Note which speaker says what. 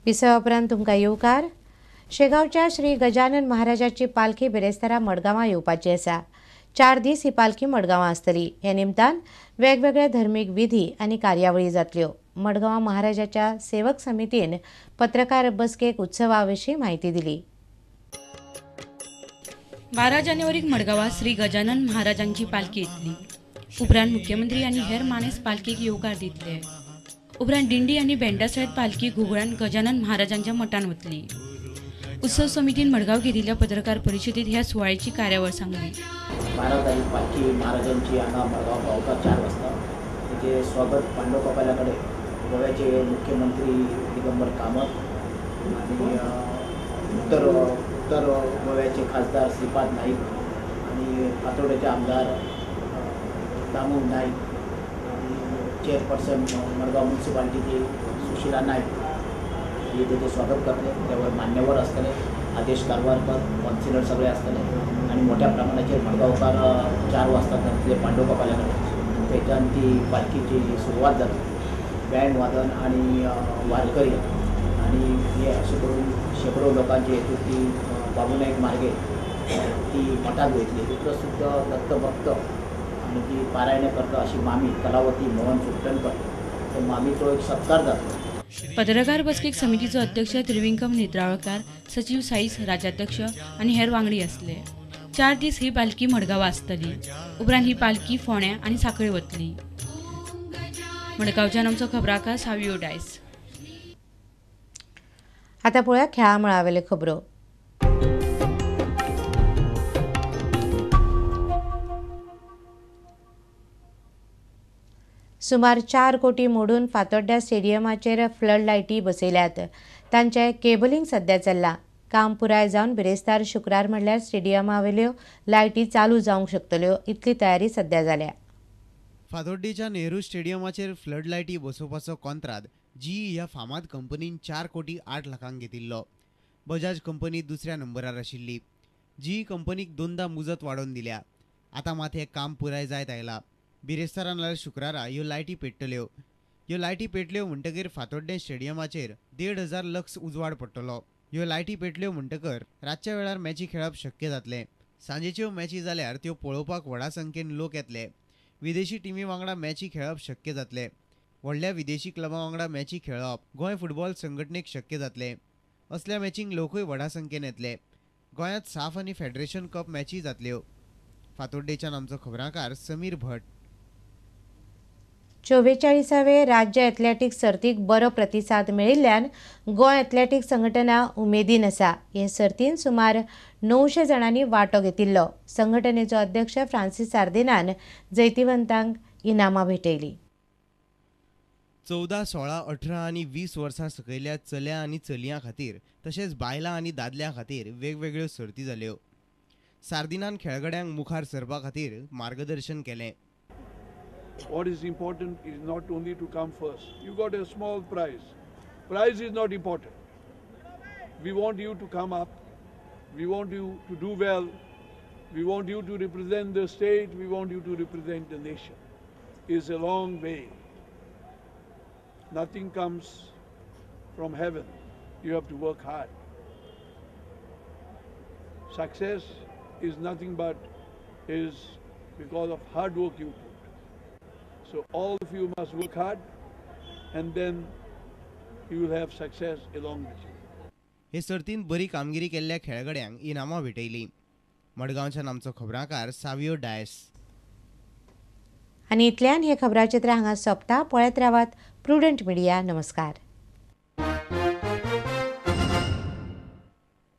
Speaker 1: विसवा उपरांत तुमकां येवकार। शेगावच्या श्री गजानन महाराजाची पालखी बिरेस्तारा मडगांवां येवपाची आसा। 4 दीस ही पालखी मडगांवां आसतली। हे निमतान वेगवेगळ्या धर्मीक विधी आनी कार्यावळी जातल्यो। मडगांवां महाराजाच्या सेवक समितीन पत्रकार बसकेक उत्सवा विशीं म्हायती दिली।
Speaker 2: 12 जानेवारीक मडगांवां श्री गजानन महाराजांची पालखी येतली। उपरांत मुख्यमंत्री आनी हेर मानेस्त पालखीक येवकार दितले। उपरांत दिंडी आनी बँडा सयत पालखी घुगळान गजानन महाराजांच्या मठान वतली। उत्सव समितीन मडगांव घेतिल्ल्या पत्रकार परिशदेंत ह्या सुवाळ्याची कार्यावळ सांगली।
Speaker 3: महाराजांची पालखी महाराजांची हांगा मडगांव पावता 4 वाजता। तेचे स्वागत पांडवकपाला कडेन गोव्याचे मुख्यमंत्री दिगंबर कामत आनी उत्तर गोव्याचे खासदार श्रीपाद नाईक आनी फातोर्डेचे आमदार दामू नाईक चेअरपर्सन मडगांव म्युनिसिपालिटीची सुशीला नाईक हे त्याचे स्वागत करतले। त्यावर मान्यवर असतले, आदेश कारवारकर, कॉन्सिलर सगळे असतले आणि मोठ्या प्रमाणाचेर मडगांवकार 4 वाजता त्यांचे पांडवकपाल्याकडे त्याच्यान ती पालखीची सुरवात जाता। बँड वादन आणि वारकरी आणि हे अशें करून शेकडो लोकांची हेतून ती बाबूनाईक मार्गे ती मठात वयतली। तितलो सुद्धा दत्तभक्त आणि ती पारायण करता अशी मामी कलावती मोहन सुट्टणकर त्या मामीचो एक सत्कार जातो।
Speaker 2: पत्रकार बसकेक समितीचो अध्यक्ष त्रिविक्रम नेत्रावळकार, सचिव साईस, राजाध्यक्ष आनी हेर वांगडी आसले। 4 दीस ही पालखी मडगांवां आसतली। उपरांत ही पालखी फोंड्या आनी सांखळे वतली। मडगांवच्यान आमचो खबराकार सावियो डायस।
Speaker 1: आतां पळोवया खेळा मळावेल्यो खबरो। सुमार 4 कोटी मोडून फातोड्ड्या स्टेडियमाचेर फ्लड लायटी बसयल्यात। तांचें केबलिंग सध्या चल्लां। काम पुराय जावन बिरेस्तार शुक्रार म्हणल्यार स्टेडियमावेल्यो लायटी चालू जावंक शकतल्यो इतली तयारी सध्या जाल्या।
Speaker 4: फातोड्डेच्या नेहरू स्टेडियमाचेर फ्लड लायटी बसोवपाचो कॉन्त्रात जीई ह्या फामाद कंपनीन 4 कोटी 8 लाखांक घेतिल्लो। बजाज कंपनी दुसऱ्या नंबरार आशिल्ली। जीई कंपनीक 2दा मुजत वाडोवन दिल्या। आतां मात हें काम पुराय जायत आयलां। बिरेस्तारा नाल्यार शुक्रारा ह्यो लायटी पेट्टल्यो। ह्यो लायटी पेटल्यो म्हणटकीर फातोड्डे स्टेडियमाचेर 1,500 लक्स उजवाड पडटलो। ह्यो लायटी पेटल्यो म्हणटकर रातच्या वेळार मॅची खेळप शक्य जातलें। सांजेच्यो मॅची जाल्यार त्यो पळोवपाक व्हडा संख्येन लोक येतले। विदेशी टिमी वांगडा मॅची खेळप शक्य जातलें। व्हडल्या विदेशी क्लबा वांगडा मॅची खेळप गोंय फुटबॉल संघटनेक शक्य जातलें। असल्या मॅचींक लोकूय व्हडा संख्येन येतले। गोंयांत साफ आनी फेडरेशन कप मॅची जातल्यो। फातोड्डेच्यान आमचो खबराकार समीर भट।
Speaker 1: 44वे राज्य एथलेटिक्स सर्तीक बरो प्रतिसाद मेळिल्ल्यान गोंय एथलेटिक्स संघटना उमेदीन आसा। हे सर्तीन सुमार 900 जाणांनी वांटो घेतिल्लो। संघटनेचो अध्यक्ष फ्रांसीस सार्दिनान जैतिवंतांक इनामां भेटयलीं।
Speaker 4: 14, 16, 18 आनी 20 वर्सां सकयल्या चल्या आनी चलयां खातीर तशेंच बायलां आनी दादल्यां खातीर वेगवेगळ्यो सर्ती जाल्यो। सार्दिनान खेळगड्यांक मुखार सरपा खातीर मार्गदर्शन केलें।
Speaker 5: What is important is not only to come first. You got a small prize. Prize is not important. We want you to come up. We want you to do well. We want you to represent the state. We want you to represent the nation. It's a long way. Nothing comes from heaven. You have to work hard. Success is nothing but is because of hard work you put. So all of you must work hard and then you will have success along with you.
Speaker 4: हे सर्तीन बरी कामगिरी केल्ल्या खेळगड्यांक इनामां भेटयलीं। मडगांवच्यान आमचो खबराकार सावियो डायस।
Speaker 1: आनी इतल्यान हे खबराचित्र हांगा सोंपता। पळयत रावात प्रुडंट मिडिया। नमस्कार।